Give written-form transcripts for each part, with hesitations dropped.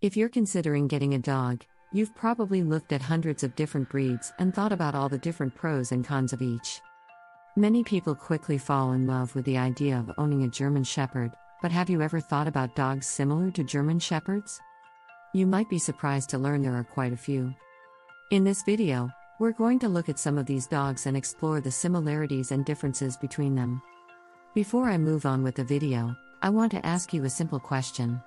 If you're considering getting a dog, you've probably looked at hundreds of different breeds and thought about all the different pros and cons of each. Many people quickly fall in love with the idea of owning a German Shepherd, but have you ever thought about dogs similar to German Shepherds? You might be surprised to learn there are quite a few. In this video, we're going to look at some of these dogs and explore the similarities and differences between them. Before I move on with the video, I want to ask you a simple question.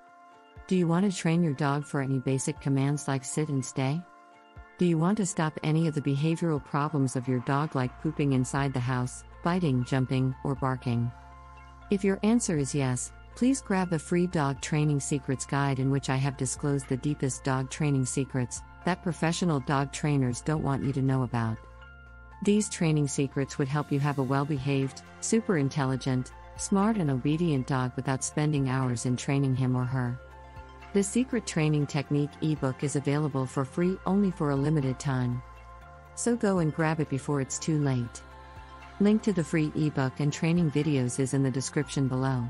Do you want to train your dog for any basic commands like sit and stay? Do you want to stop any of the behavioral problems of your dog like pooping inside the house, biting, jumping, or barking? If your answer is yes, please grab the free Dog Training Secrets guide in which I have disclosed the deepest dog training secrets that professional dog trainers don't want you to know about. These training secrets would help you have a well-behaved, super intelligent, smart and obedient dog without spending hours in training him or her. The Secret Training Technique ebook is available for free only for a limited time. So go and grab it before it's too late. Link to the free ebook and training videos is in the description below.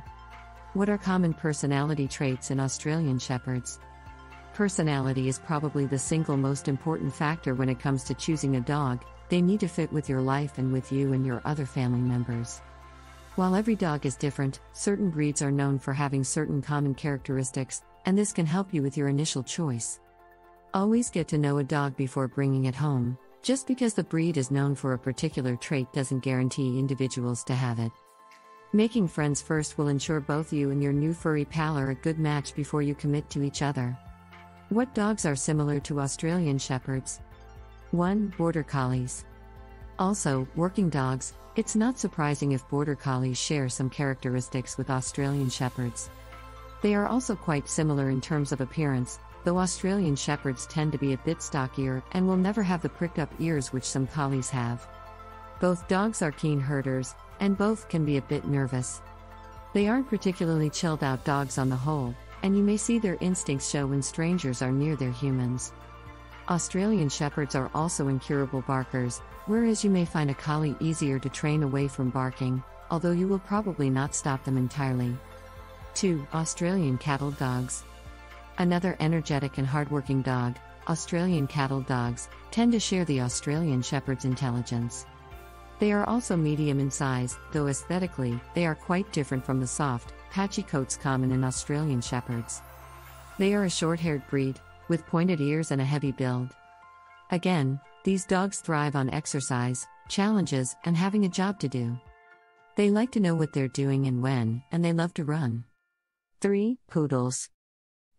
What are common personality traits in Australian Shepherds? Personality is probably the single most important factor when it comes to choosing a dog. They need to fit with your life and with you and your other family members. While every dog is different, certain breeds are known for having certain common characteristics, and this can help you with your initial choice. Always get to know a dog before bringing it home. Just because the breed is known for a particular trait doesn't guarantee individuals to have it. Making friends first will ensure both you and your new furry pal are a good match before you commit to each other. What dogs are similar to Australian Shepherds? 1. Border Collies. Also, working dogs, it's not surprising if Border Collies share some characteristics with Australian Shepherds. They are also quite similar in terms of appearance, though Australian Shepherds tend to be a bit stockier and will never have the pricked-up ears which some collies have. Both dogs are keen herders, and both can be a bit nervous. They aren't particularly chilled-out dogs on the whole, and you may see their instincts show when strangers are near their humans. Australian Shepherds are also incurable barkers, whereas you may find a collie easier to train away from barking, although you will probably not stop them entirely. 2. Australian Cattle Dogs. Another energetic and hardworking dog, Australian Cattle Dogs tend to share the Australian Shepherd's intelligence. They are also medium in size, though aesthetically, they are quite different from the soft, patchy coats common in Australian Shepherds. They are a short-haired breed, with pointed ears and a heavy build. Again, these dogs thrive on exercise, challenges, and having a job to do. They like to know what they're doing and when, and they love to run. 3. Poodles.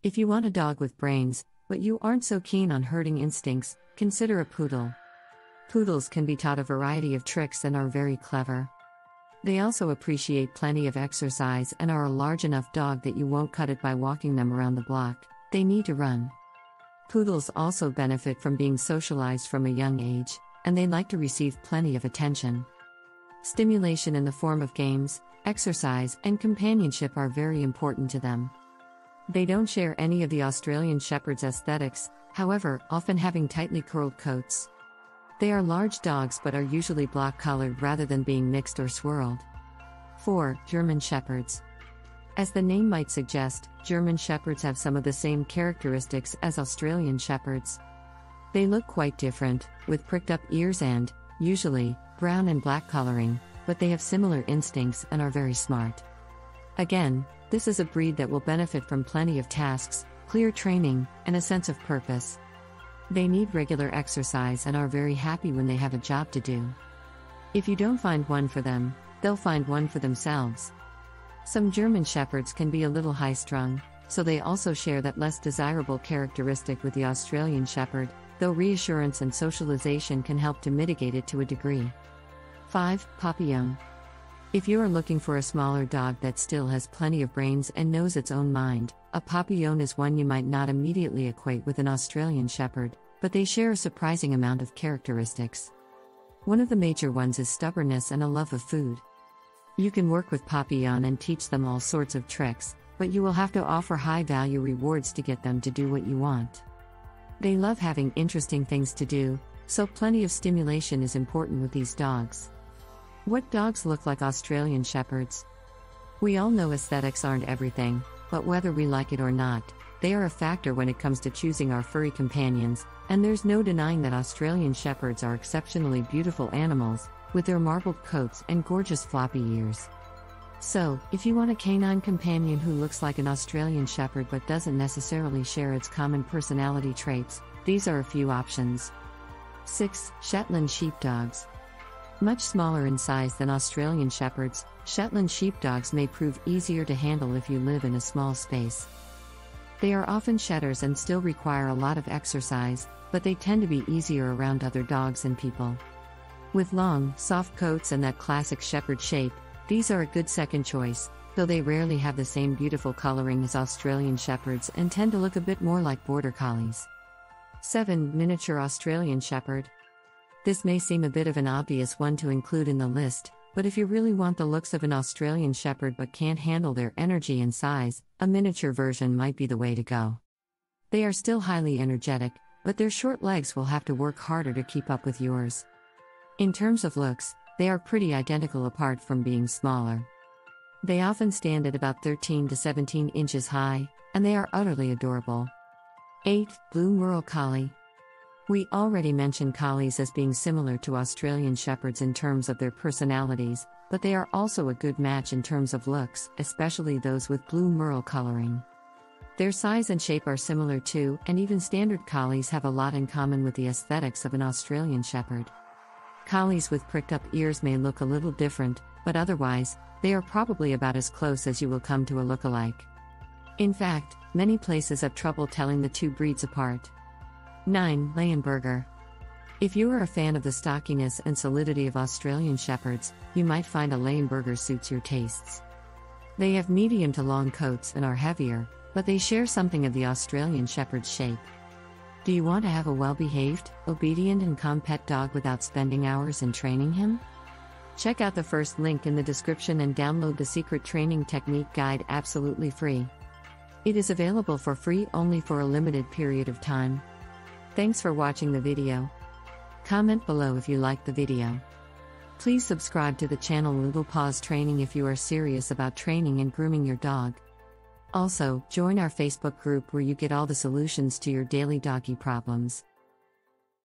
If you want a dog with brains, but you aren't so keen on herding instincts, consider a poodle. Poodles can be taught a variety of tricks and are very clever. They also appreciate plenty of exercise and are a large enough dog that you won't cut it by walking them around the block. They need to run. Poodles also benefit from being socialized from a young age, and they like to receive plenty of attention. Stimulation in the form of games, exercise, and companionship are very important to them. They don't share any of the Australian Shepherd's aesthetics, however, often having tightly curled coats. They are large dogs but are usually block-collared rather than being mixed or swirled. 4. German Shepherds. As the name might suggest, German Shepherds have some of the same characteristics as Australian Shepherds. They look quite different, with pricked-up ears and, usually, brown and black coloring, but they have similar instincts and are very smart. Again, this is a breed that will benefit from plenty of tasks, clear training, and a sense of purpose. They need regular exercise and are very happy when they have a job to do. If you don't find one for them, they'll find one for themselves. Some German Shepherds can be a little high-strung, so they also share that less desirable characteristic with the Australian Shepherd, though reassurance and socialization can help to mitigate it to a degree. 5. Papillon. If you are looking for a smaller dog that still has plenty of brains and knows its own mind, a Papillon is one you might not immediately equate with an Australian Shepherd, but they share a surprising amount of characteristics. One of the major ones is stubbornness and a love of food. You can work with Papillon and teach them all sorts of tricks, but you will have to offer high-value rewards to get them to do what you want. They love having interesting things to do, so plenty of stimulation is important with these dogs. What dogs look like Australian Shepherds? We all know aesthetics aren't everything, but whether we like it or not, They are a factor when it comes to choosing our furry companions, and there's no denying that Australian Shepherds are exceptionally beautiful animals, with their marbled coats and gorgeous floppy ears. So, if you want a canine companion who looks like an Australian Shepherd but doesn't necessarily share its common personality traits, these are a few options. 6. Shetland Sheepdogs. Much smaller in size than Australian Shepherds, Shetland Sheepdogs may prove easier to handle if you live in a small space. They are often shedders and still require a lot of exercise, but they tend to be easier around other dogs and people. With long, soft coats and that classic shepherd shape, these are a good second choice, though they rarely have the same beautiful coloring as Australian Shepherds and tend to look a bit more like Border Collies. 7. Miniature Australian Shepherd. This may seem a bit of an obvious one to include in the list, but if you really want the looks of an Australian Shepherd but can't handle their energy and size, a miniature version might be the way to go. They are still highly energetic, but their short legs will have to work harder to keep up with yours. In terms of looks, they are pretty identical apart from being smaller. They often stand at about 13 to 17 inches high, and they are utterly adorable. 8. Blue Merle Collie. We already mentioned collies as being similar to Australian Shepherds in terms of their personalities, but they are also a good match in terms of looks, especially those with blue merle coloring. Their size and shape are similar too, and even standard collies have a lot in common with the aesthetics of an Australian Shepherd. Collies with pricked up ears may look a little different, but otherwise, they are probably about as close as you will come to a look-alike. In fact, many places have trouble telling the two breeds apart. 9. LEONBERGER. If you are a fan of the stockiness and solidity of Australian Shepherds, you might find a LEONBERGER suits your tastes. They have medium to long coats and are heavier, but they share something of the Australian Shepherd's shape. Do you want to have a well-behaved, obedient and calm pet dog without spending hours in training him? Check out the first link in the description and download the Secret Training Technique Guide absolutely free. It is available for free only for a limited period of time. Thanks for watching the video. Comment below if you liked the video. Please subscribe to the channel Little Paws Training if you are serious about training and grooming your dog. Also, join our Facebook group where you get all the solutions to your daily doggy problems.